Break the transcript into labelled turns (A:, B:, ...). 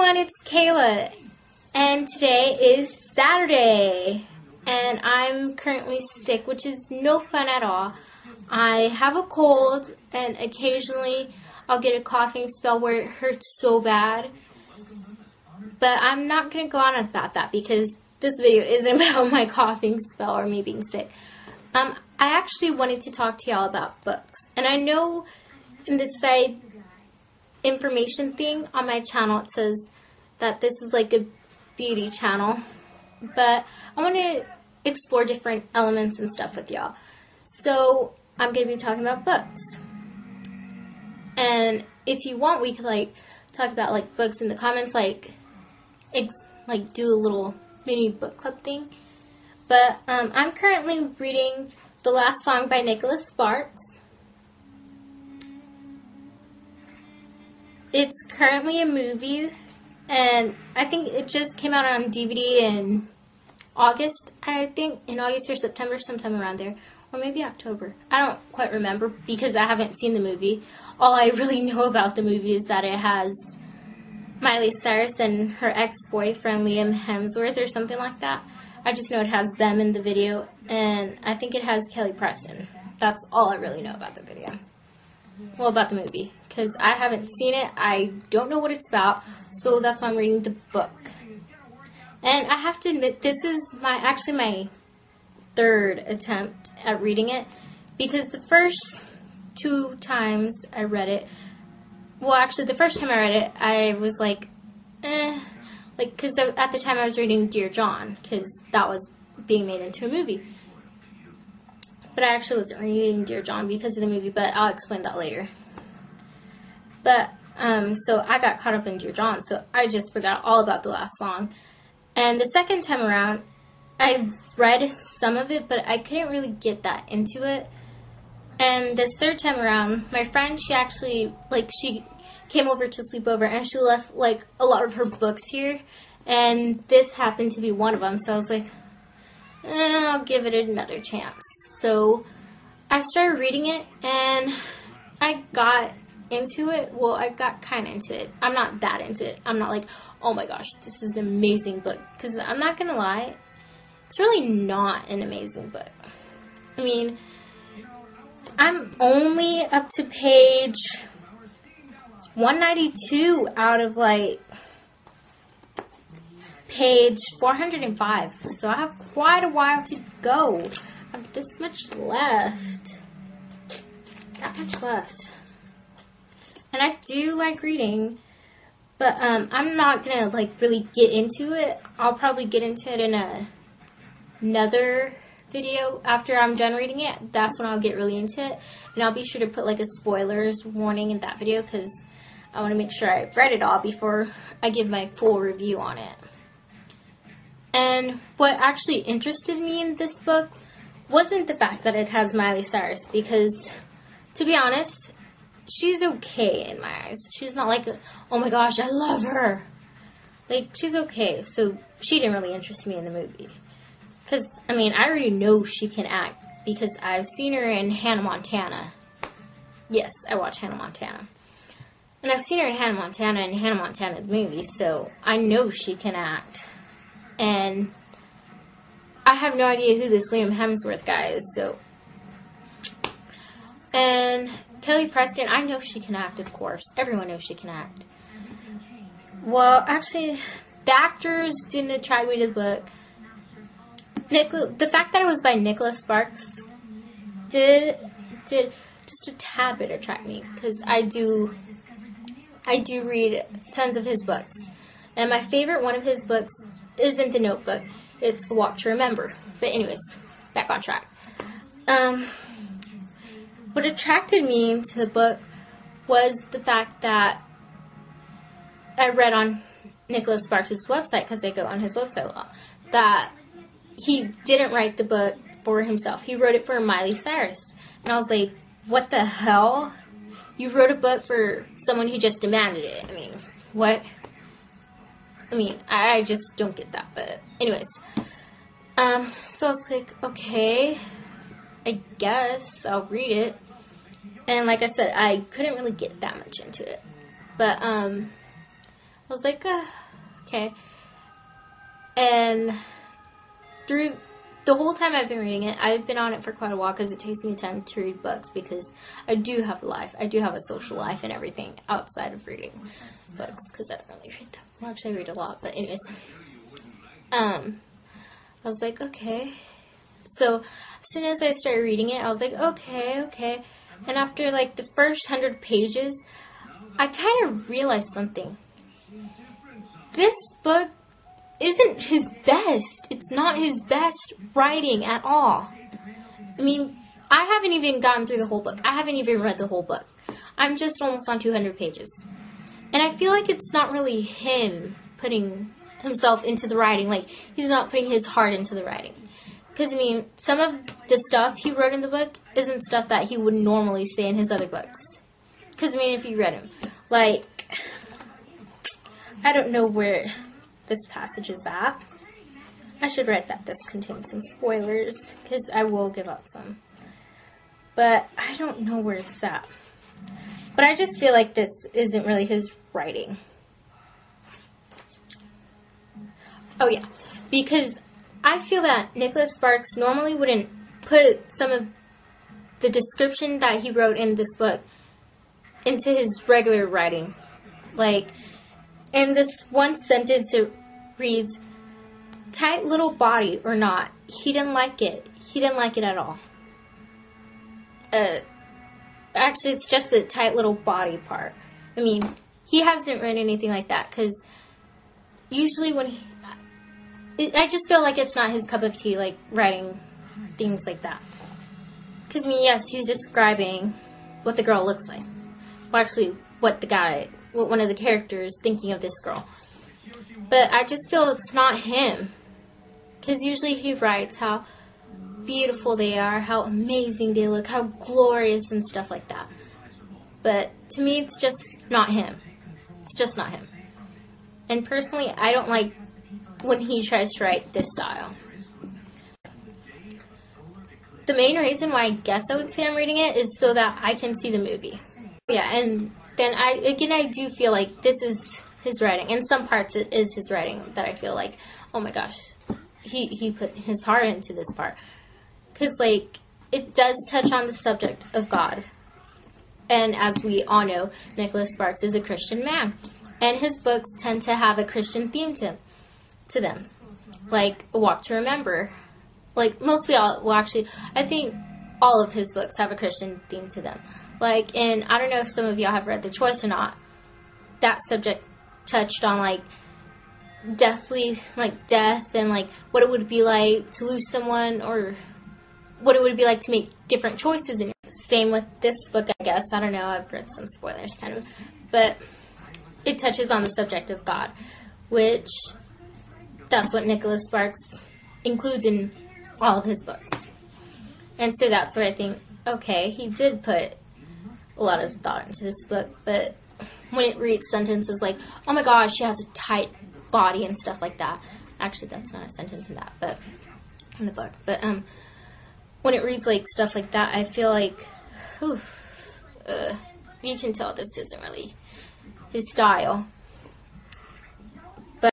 A: everyone, it's Kayla, and today is Saturday, and I'm currently sick, which is no fun at all. I have a cold, and occasionally I'll get a coughing spell where it hurts so bad, but I'm not going to go on about that because this video isn't about my coughing spell or me being sick. I actually wanted to talk to y'all about books, and I know in this side information thing on my channel it says that this is like a beauty channel, but I want to explore different elements and stuff with y'all. So I'm going to be talking about books, and if you want we could like talk about like books in the comments, like do a little mini book club thing. But I'm currently reading The Last Song by Nicholas Sparks. It's currently a movie, and I think it just came out on DVD in August, I think, in August or September, sometime around there, or maybe October. I don't quite remember because I haven't seen the movie. All I really know about the movie is that it has Miley Cyrus and her ex-boyfriend Liam Hemsworth or something like that. I just know it has them in the video, and I think it has Kelly Preston. That's all I really know about the video. Well, about the movie, because I haven't seen it. I don't know what it's about, so that's why I'm reading the book. And I have to admit, this is actually my third attempt at reading it, because the first two times I read it, well, actually, the first time I read it, I was like, because at the time I was reading Dear John, because that was being made into a movie. But I actually wasn't reading Dear John because of the movie, but I'll explain that later. But, so I got caught up in Dear John, so I just forgot all about The Last Song. And the second time around, I read some of it, but I couldn't really get that into it. And this third time around, my friend, she actually, she came over to sleep over, and she left, a lot of her books here. And this happened to be one of them, so I was like, I'll give it another chance. So I started reading it, and I got into it. Well, I got kind of into it. I'm not that into it. I'm not like, oh my gosh, this is an amazing book. Because I'm not going to lie, it's really not an amazing book. I mean, I'm only up to page 192 out of page 405, so I have quite a while to go. I have this much left. That much left. And I do like reading, but I'm not gonna really get into it. I'll probably get into it in another video after I'm done reading it. That's when I'll get really into it, and I'll be sure to put a spoilers warning in that video because I want to make sure I've read it all before I give my full review on it. And what actually interested me in this book wasn't the fact that it has Miley Cyrus, because, to be honest, she's okay in my eyes. She's not like, oh my gosh, I love her. She's okay, so she didn't really interest me in the movie. Because, I mean, I already know she can act, because I've seen her in Hannah Montana. Yes, I watch Hannah Montana. And I've seen her in Hannah Montana and Hannah Montana the movie, so I know she can act. And I have no idea who this Liam Hemsworth guy is, so. And Kelly Preston, I know she can act, of course. Everyone knows she can act. Well, actually, the actors didn't attract me to the book. The fact that it was by Nicholas Sparks did just a tad bit attract me, because I do read tons of his books. And my favorite one of his books isn't The Notebook. It's A Walk to Remember. But anyways, back on track. What attracted me to the book was the fact that I read on Nicholas Sparks' website, because I go on his website a lot, that he didn't write the book for himself. He wrote it for Miley Cyrus. And I was like, what the hell? You wrote a book for someone who just demanded it. I mean, what? I mean, I just don't get that. But anyways, so I was like, okay, I guess I'll read it. And like I said, I couldn't really get that much into it. But I was like, okay. And through the whole time I've been reading it, I've been on it for quite a while because it takes me time to read books because I do have a life. I do have a social life and everything outside of reading books because I don't really read them. Well, actually, I read a lot, but anyways. I was like, okay. So as soon as I started reading it, I was like, okay. And after like the first 100 pages, I kind of realized something. This book isn't his best. It's not his best writing at all. I mean, I haven't even gotten through the whole book. I haven't even read the whole book. I'm just almost on 200 pages. And I feel like it's not really him putting himself into the writing. Like, he's not putting his heart into the writing. Because, I mean, some of the stuff he wrote in the book isn't stuff that he would normally say in his other books. Because, I mean, if you read them, like, I don't know where this passage is at. I should write that this contains some spoilers, because I will give out some. But I don't know where it's at. But I just feel like this isn't really his writing. Oh yeah, because I feel that Nicholas Sparks normally wouldn't put some of the description that he wrote in this book into his regular writing. Like, in this one sentence it reads, tight little body or not, he didn't like it. He didn't like it at all. Actually, it's just the tight little body part. I mean, he hasn't written anything like that, because usually when I just feel like it's not his cup of tea, like, writing things like that. Because, I mean, yes, he's describing what the girl looks like. Well, actually, what one of the characters thinking of this girl. But I just feel it's not him. Because usually he writes how beautiful they are, how amazing they look, how glorious and stuff like that. But to me, it's just not him. It's just not him. And personally, I don't like when he tries to write this style. The main reason why I guess I would say I'm reading it is so that I can see the movie. Yeah, and then I do feel like this is his writing. In some parts it is his writing that I feel like, oh my gosh, he put his heart into this part. Because, like, it does touch on the subject of God. And as we all know, Nicholas Sparks is a Christian man. And his books tend to have a Christian theme to them. Like, A Walk to Remember. Like, mostly all, well, actually, I think all of his books have a Christian theme to them. Like, and I don't know if some of y'all have read The Choice or not. That subject touched on, like, death and, like, what it would be like to lose someone, or what it would be like to make different choices. And same with this book, I guess. I don't know. I've read some spoilers, kind of. But it touches on the subject of God, which that's what Nicholas Sparks includes in all of his books. And so that's where I think, okay, he did put a lot of thought into this book. But when it reads sentences like, oh my gosh, she has a tight body and stuff like that. Actually, that's not a sentence in that, but in the book. But when it reads like stuff like that, I feel like, you can tell this isn't really his style.